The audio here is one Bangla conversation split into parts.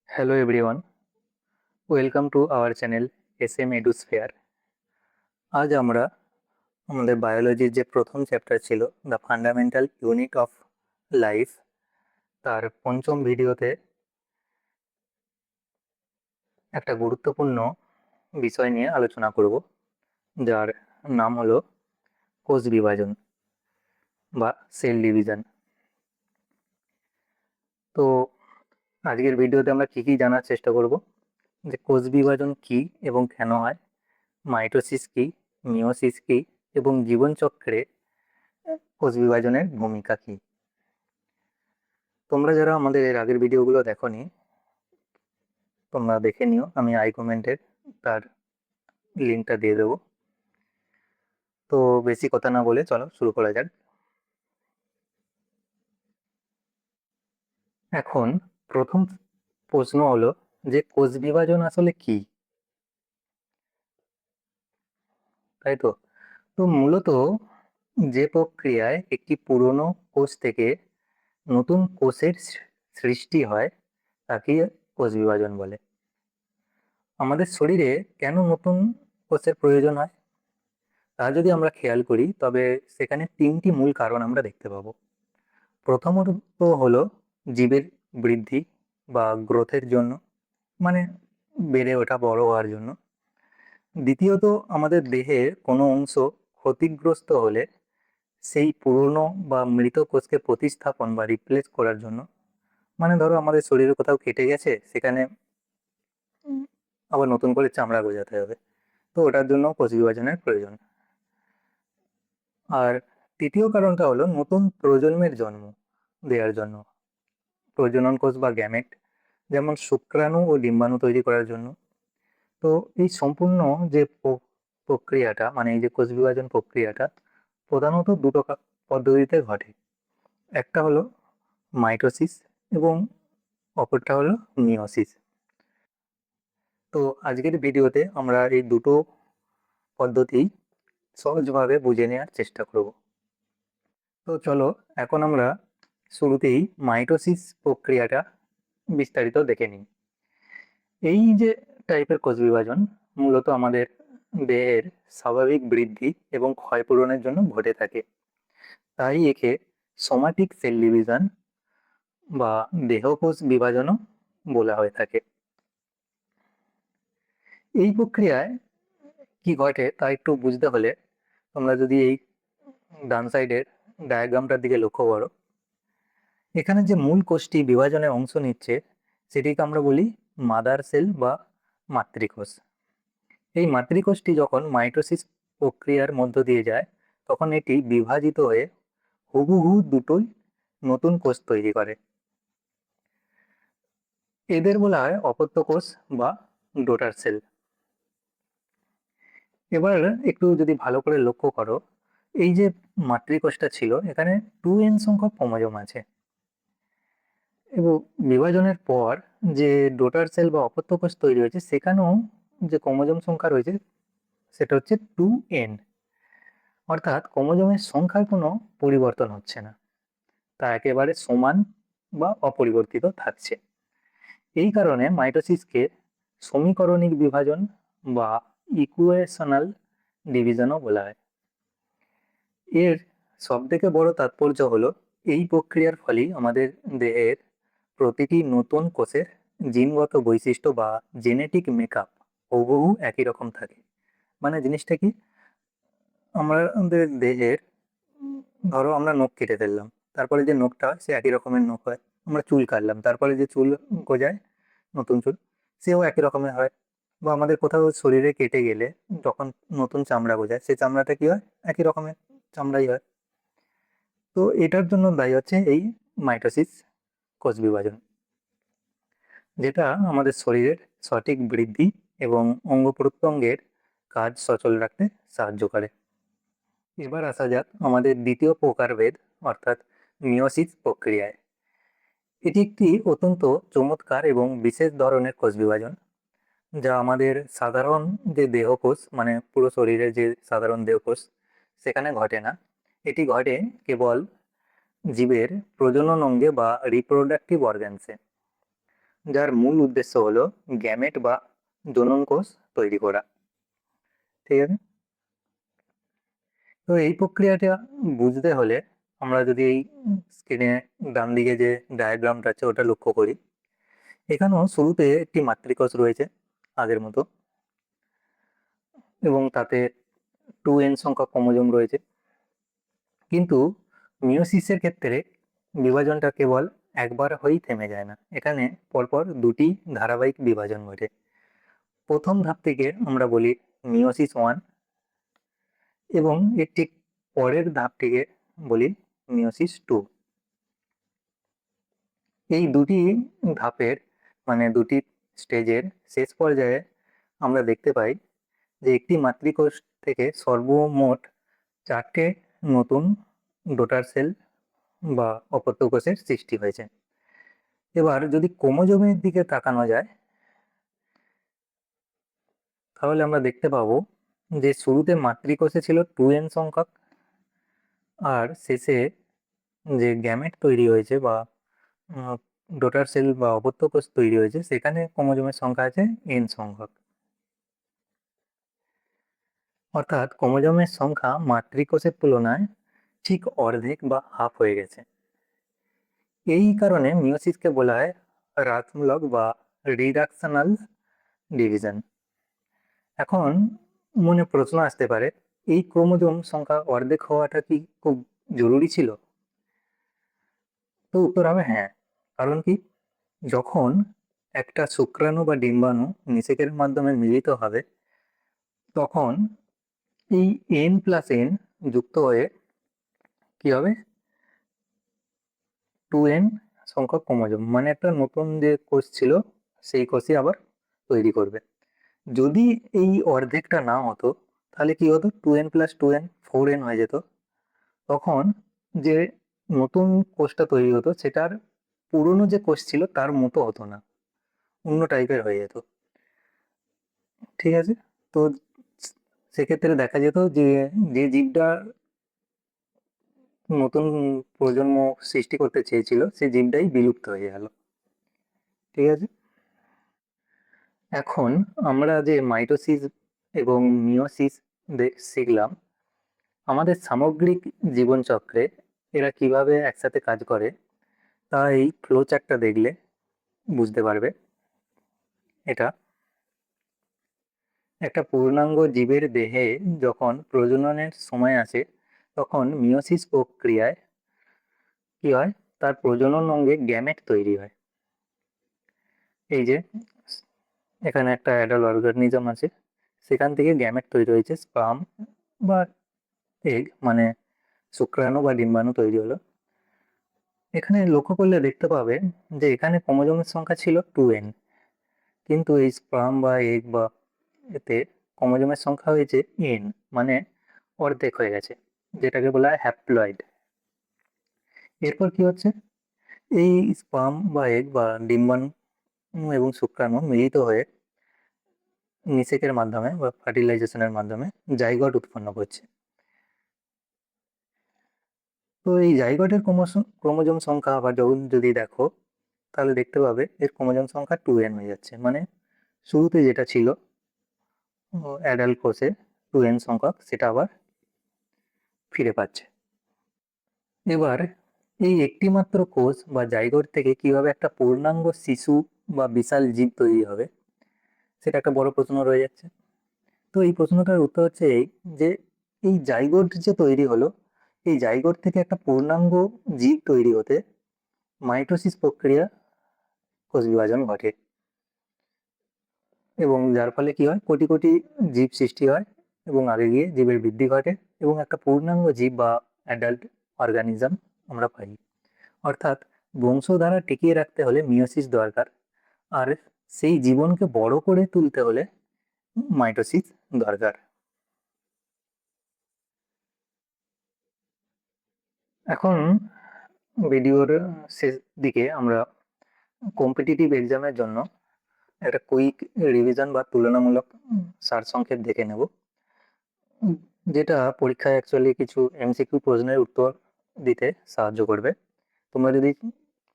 Hello everyone, welcome to our channel SM Edusphere. আজ আমরা আমাদের বায়োলজির যে প্রথম চ্যাপ্টার ছিল the fundamental unit of life তার পঞ্চম ভিডিওতে একটা গুরুত্বপূর্ণ বিষয় নিয়ে আলোচনা করব, যার নাম হলো কোষ বিভাজন বা সেল ডিভিশন। তো আজকের ভিডিওতে আমরা কি কি জানার চেষ্টা করব, যে কোষ বিভাজন কি এবং কেন হয়, মাইটোসিস কি, মিওসিস কি এবং জীবনচক্রে কোষ বিভাজনের ভূমিকা কি। তোমরা যারা আমাদের এর আগের ভিডিওগুলো দেখোনি, তোমরা দেখে নিও, আমি আই কমেন্টের তার লিঙ্কটা দিয়ে দেবো। তো বেশি কথা না বলে চলো শুরু করা যাক। এখন প্রথম প্রশ্ন হলো যে কোষ বিভাজন আসলে কি, তাই তো। তো মূলত যে প্রক্রিয়ায় একটি পুরনো কোষ থেকে নতুন কোষের সৃষ্টি হয় তাকে কোষ বিভাজন বলে। আমাদের শরীরে কেন নতুন কোষের প্রয়োজন হয় তা যদি আমরা খেয়াল করি, তবে সেখানে তিনটি মূল কারণ আমরা দেখতে পাবো। প্রথমত হলো জীবের বৃদ্ধি বা গ্রোথের জন্য, মানে বেড়ে ওঠা, বড় হওয়ার জন্য। দ্বিতীয়ত আমাদের দেহের কোনো অংশ ক্ষতিগ্রস্ত হলে সেই পুরনো বা মৃত কোষকে প্রতিস্থাপন বা রিপ্লেস করার জন্য। মানে ধরো আমাদের শরীরে কোথাও কেটে গেছে, সেখানে আবার নতুন করে চামড়া গজাতে হবে, তো ওটার জন্য কোষ বিভাজনের প্রয়োজন। আর তৃতীয় কারণটা হলো নতুন প্রজন্মের জন্ম দেওয়ার জন্য, প্রজনন কোষ বা গ্যামেট, যেমন শুক্রাণু ও ডিম্বাণু তৈরি করার জন্য। তো এই সম্পূর্ণ যে প্রক্রিয়াটা, মানে এই যে কোষ বিভাজন প্রক্রিয়াটা প্রধানত দুটো পদ্ধতিতে ঘটে। একটা হলো মাইটোসিস এবং অপরটা হলো মিওসিস। তো আজকের ভিডিওতে আমরা এই দুটো পদ্ধতি সহজভাবে বুঝে নেওয়ার চেষ্টা করব। তো চলো এখন আমরা শুরুতেই মাইটোসিস প্রক্রিয়াটা বিস্তারিত দেখে নিই। এই যে টাইপের কোষ বিভাজন মূলত আমাদের দেহের স্বাভাবিক বৃদ্ধি এবং ক্ষয়পূরণের জন্য ঘটে থাকে, তাই একে সোমাটিক সেল ডিভিশন বা দেহকোষ বিভাজনও বলা হয়ে থাকে। এই প্রক্রিয়ায় কি ঘটে তা একটু বুঝতে হলে তোমরা যদি এই ডান সাইডের ডায়াগ্রামটার দিকে লক্ষ্য করো, এখানে যে মূল কোষটি বিভাজনে অংশ নিচ্ছে সেটিকে আমরা বলি মাদার সেল বা মাতৃকোষ। এই মাতৃকোষটি যখন মাইটোসিস প্রক্রিয়ার মধ্য দিয়ে যায়, তখন এটি বিভাজিত হয়ে হুবহু দুটোই নতুন কোষ তৈরি করে। এদের বলা হয় অপত্য কোষ বা ডোটার সেল। এবার একটু যদি ভালো করে লক্ষ্য করো, এই যে মাতৃকোষটা ছিল, এখানে 2n সংখ্যক ক্রোমোজোম আছে, এবং বিভাজনের পর যে ডোটার সেল বা অপত্য কোষ তৈরি হয়েছে সেখানেও যে ক্রোমোজোম সংখ্যা রয়েছে সেটা হচ্ছে 2n। অর্থাৎ ক্রোমোজোমের সংখ্যার কোনো পরিবর্তন হচ্ছে না, তা একেবারে সমান বা অপরিবর্তিত থাকছে। এই কারণে মাইটোসিসকে সমীকরণিক বিভাজন বা ইকুয়েশনাল ডিভিশনও বলা হয়। এর সবথেকে বড় তাৎপর্য হলো এই প্রক্রিয়ার ফলেই আমাদের দেহের প্রতিটি নতুন কোষের জিনগত বৈশিষ্ট্য বা জেনেটিক মেকআপ হুবহু একই রকম থাকে। মানে জিনিসটা কি, আমাদের দেহের ধরো আমরা নখ কেটে ফেললাম, তারপরে যে নখটা হয় সে একই রকমের নখ হয়। আমরা চুল কাটলাম, তারপরে যে চুল গজায় নতুন চুল, সেও একই রকমের হয়। বা আমাদের কোথাও শরীরে কেটে গেলে যখন নতুন চামড়া গজায়, সেই চামড়াটা কি হয়, একই রকমের চামড়াই হয়। তো এটার জন্য দায়ী হচ্ছে এই মাইটোসিস কোষ বিভাজন, যেটা আমাদের শরীরের সঠিক বৃদ্ধি এবং অঙ্গ প্রত্যঙ্গের কাজ সচল রাখতে সাহায্য করে। এবার আসা যাক আমাদের দ্বিতীয় প্রকারভেদ, অর্থাৎ মিওসিস প্রক্রিয়ায়। এটি একটি অত্যন্ত চমৎকার এবং বিশেষ ধরনের কোষ বিভাজন, যা আমাদের সাধারণ যে দেহকোষ, মানে পুরো শরীরের যে সাধারণ দেহকোষ সেখানে ঘটে না। এটি ঘটে কেবল জীবের প্রজনন অঙ্গে বা রিপ্রোডাক্টিভ অর্গানসে। যার মূল উদ্দেশ্য হলো গ্যামেট বা জনন কোষ তৈরি করা। ঠিক আছে, তো এই প্রক্রিয়াটা বুঝতে হলে আমরা যদি এই স্ক্রিনে ডান দিকে যে ডায়াগ্রামটা আছে ওটা লক্ষ্য করি, এখানেও শুরুতে একটি মাতৃকোষ রয়েছে আগের মতো, এবং তাতে 2n সংখ্যক ক্রোমোজোম রয়েছে। কিন্তু মিয়োসিসের ক্ষেত্রে বিভাজনটা কেবল একবার হয়েই থেমে যায় না, এখানে পরপর দুটি ধারাবাহিক বিভাজন ঘটে। প্রথম ধাপ থেকে আমরা বলি মিয়োসিস 1, এবং এর ঠিক পরের ধাপটিকে বলি মিয়োসিস 2। এই দুটি ধাপের মানে দুটি স্টেজের শেষ পর্যায়ে আমরা দেখতে পাই যে একটি মাতৃকোষ থেকে সর্বমোট 4টে নতুন ডটার সেল বা অপত্য কোষের সৃষ্টি হয়েছে। এবার যদি ক্রোমোজোমের দিকে তাকানো যায় তাহলে আমরা দেখতে পাবো যে শুরুতে মাতৃকোষে ছিল 2n সংখ্যক, আর শেষে যে গ্যামেট তৈরি হয়েছে বা ডটার সেল বা অপত্য কোষ তৈরি হয়েছে সেখানে ক্রোমোজোমের সংখ্যা আছে n সংখ্যক। অর্থাৎ ক্রোমোজোমের সংখ্যা মাতৃকোষের তুলনায় ঠিক অর্ধেক বা হাফ হয়ে গেছে। এই কারণে মিয়োসিসকে বলা হয় হ্রাসমূলক বা রিডাকশনাল ডিভিশন। এখন মনে প্রশ্ন আসতে পারে, এই ক্রোমোজোম সংখ্যা অর্ধেক হওয়াটা কি খুব জরুরি ছিল? তো উত্তর হবে হ্যাঁ। কারণ কি, যখন একটা শুক্রাণু বা ডিম্বাণু নিষেকের মাধ্যমে মিলিত হবে তখন এই n+n যুক্ত হয়ে কি হবে, 2n সংখ্যক ক্রোমোজোম মানে একটা নতুন যে কোষ ছিল সেই কোষই আবার তৈরি করবে। যদি এই অর্ধেকটা না হতো তাহলে কি হতো, 2n+2n 4n হয়ে যেত। তখন যে নতুন কোষটা তৈরি হতো সেটার পুরনো যে কোষ ছিল তার মতো হতো না, অন্য টাইপের হয়ে যেত। ঠিক আছে, তো সেক্ষেত্রে দেখা যেত যে যে জীবটা নতুন প্রজন্ম সৃষ্টি করতে চেয়েছিল সেই জীবটাই বিলুপ্ত হয়ে গেল। ঠিক আছে, এখন আমরা যে মাইটোসিস এবং মিয়োসিস শিখলাম, আমাদের সামগ্রিক জীবনচক্রে এরা কিভাবে একসাথে কাজ করে তা এই ফ্লো চার্টটা দেখলে বুঝতে পারবে। এটা একটা পূর্ণাঙ্গ জীবের দেহে যখন প্রজননের সময় আসে তখন মিয়োসিস প্রক্রিয়ায় কি হয়, তার প্রজনন অঙ্গে গ্যামেট তৈরি হয়। এই যে এখানে একটা অ্যাডাল্ট অর্গানিজম আছে, সেখান থেকে গ্যামেট তৈরি হয়েছে, স্পার্ম বা এগ মানে শুক্রাণু বা ডিম্বাণু তৈরি হলো। এখানে লক্ষ্য করলে দেখতে পাবে যে এখানে ক্রোমোজোমের সংখ্যা ছিল 2n, কিন্তু এই স্পার্ম বা এগ বা এতে ক্রোমোজোমের সংখ্যা হয়েছে n, মানে অর্ধেক হয়ে গেছে, যেটাকে বলা হয় হ্যাপ্লয়েড। এরপর কি হচ্ছে, এই স্পার্ম বা এগ বা ডিম্বাণু এবং শুক্রাণু মিলিত হয়ে নিষেকের মাধ্যমে বা ফার্টিলাইজেশনের মাধ্যমে জাইগোট উৎপন্ন করছে। তো এই জাইগোটের ক্রোমোজোম সংখ্যা আবার যদি দেখো তাহলে দেখতে পাবে এর ক্রোমোজোম সংখ্যা 2n হয়ে যাচ্ছে, মানে শুরুতে যেটা ছিল অ্যাডাল্ট কোষে 2n সংখ্যক সেটা আবার ফিরে পাচ্ছে। এবার এই একটি মাত্র কোষ বা জাইগোট থেকে কিভাবে একটা পূর্ণাঙ্গ শিশু বা বিশাল জীব তৈরি হবে সেটা একটা বড় প্রশ্ন রয়ে যাচ্ছে। তো এই প্রশ্নটার উত্তর হচ্ছে এই যে এই জাইগোট যে তৈরি হলো, এই জাইগোট থেকে একটা পূর্ণাঙ্গ জীব তৈরি হতে মাইটোসিস প্রক্রিয়া কোষ বিভাজন ঘটে, এবং যার ফলে কি হয়, কোটি কোটি জীব সৃষ্টি হয় এবং আগে গিয়ে জীবের বৃদ্ধি ঘটে এবং একটা পূর্ণাঙ্গ জীব বা অ্যাডাল্ট অর্গানিজম আমরা পাই। অর্থাৎ বংশধারা টিকিয়ে রাখতে হলে মিয়োসিস দরকার, আর সেই জীবনকে বড় করে তুলতে হলে মাইটোসিস দরকার। এখন ভিডিওর শেষ দিকে আমরা কম্পিটিটিভ এক্সামের জন্য একটা কুইক রিভিশন বা তুলনামূলক সারসংক্ষেপ দেখে নেব, যেটা পরীক্ষায় অ্যাকচুয়ালি কিছু এমসিকিউ প্রশ্নের উত্তর দিতে সাহায্য করবে। তোমরা যদি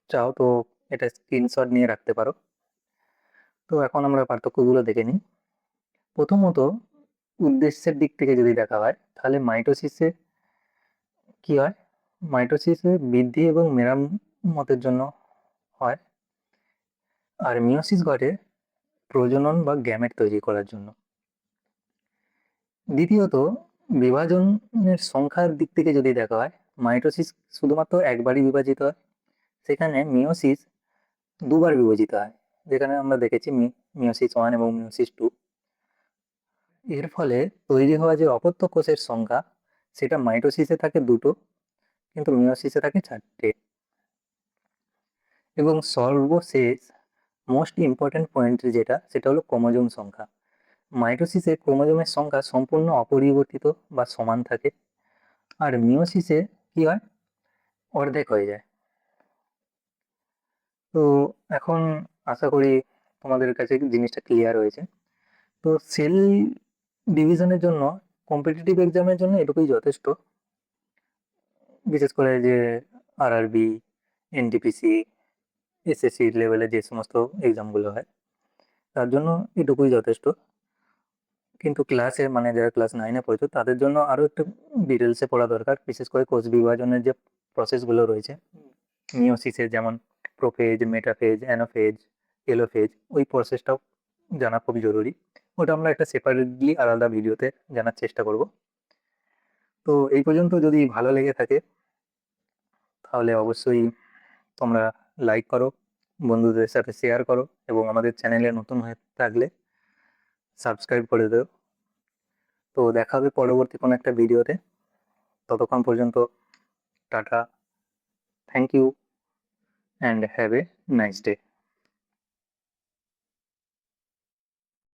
চাও তো এটা স্ক্রিনশট নিয়ে রাখতে পারো। তো এখন আমরা পার্থক্যগুলো দেখে নিই। প্রথমত, উদ্দেশ্যের দিক থেকে যদি দেখা হয় তাহলে মাইটোসিসে কি হয়, মাইটোসিসে বৃদ্ধি এবং মেরামতের জন্য হয়, আর মিয়োসিস ঘটে প্রজনন বা গ্যামেট তৈরি করার জন্য। দ্বিতীয়ত, বিভাজনের সংখ্যার দিক থেকে যদি দেখা হয়, মাইটোসিস শুধুমাত্র একবারই বিভাজিত হয়, সেখানে মিয়োসিস দুবার বিভাজিত হয়, যেখানে আমরা দেখেছি মিয়োসিস 1 এবং মিয়োসিস 2। এর ফলে তৈরি হওয়া যে অপত্য কোষের সংখ্যা, সেটা মাইটোসিসে থাকে 2টো, কিন্তু মিয়োসিসে থাকে 4টে। এবং সর্বশেষ মোস্ট ইম্পর্ট্যান্ট পয়েন্ট যেটা, সেটা হলো ক্রোমোজোম সংখ্যা। মাইটোসিসে ক্রোমোজোমের সংখ্যা সম্পূর্ণ অপরিবর্তিত বা সমান থাকে, আর মিয়োসিসে কি হয়, অর্ধেক হয়ে যায়। তো এখন আশা করি তোমাদের কাছে জিনিসটা ক্লিয়ার হয়েছে। তো সেল ডিভিশনের জন্য, কম্পিটিটিভ এক্সামের জন্য এটুকুই যথেষ্ট। বিশেষ করে যে আরআরবি, এনটিপিসি, এসএসসি লেভেলে যে সমস্ত এক্সামগুলো হয়, তার জন্য এটুকুই যথেষ্ট। কিন্তু ক্লাসে মানে যারা ক্লাস 9-এ পড়ছো তাদের জন্য আরও একটু ডিটেলসে পড়া দরকার, বিশেষ করে কোষ বিভাজনের যে প্রসেসগুলো রয়েছে মিওসিসের, যেমন প্রোফেজ, মেটাফেজ, অ্যানাফেজ, টেলোফেজ, ওই প্রসেসটাও জানা খুব জরুরি। ওটা আমরা একটা সেপারেটলি আলাদা ভিডিওতে জানার চেষ্টা করব। তো এই পর্যন্ত যদি ভালো লেগে থাকে তাহলে অবশ্যই তোমরা লাইক করো, বন্ধুদের সাথে শেয়ার করো, এবং আমাদের চ্যানেলে নতুন হয়ে থাকলে সাবস্ক্রাইব করে দেও। তো দেখা হবে পরবর্তী কোনো একটা ভিডিওতে। ততক্ষণ পর্যন্ত টাটা, thank you, and have a nice day.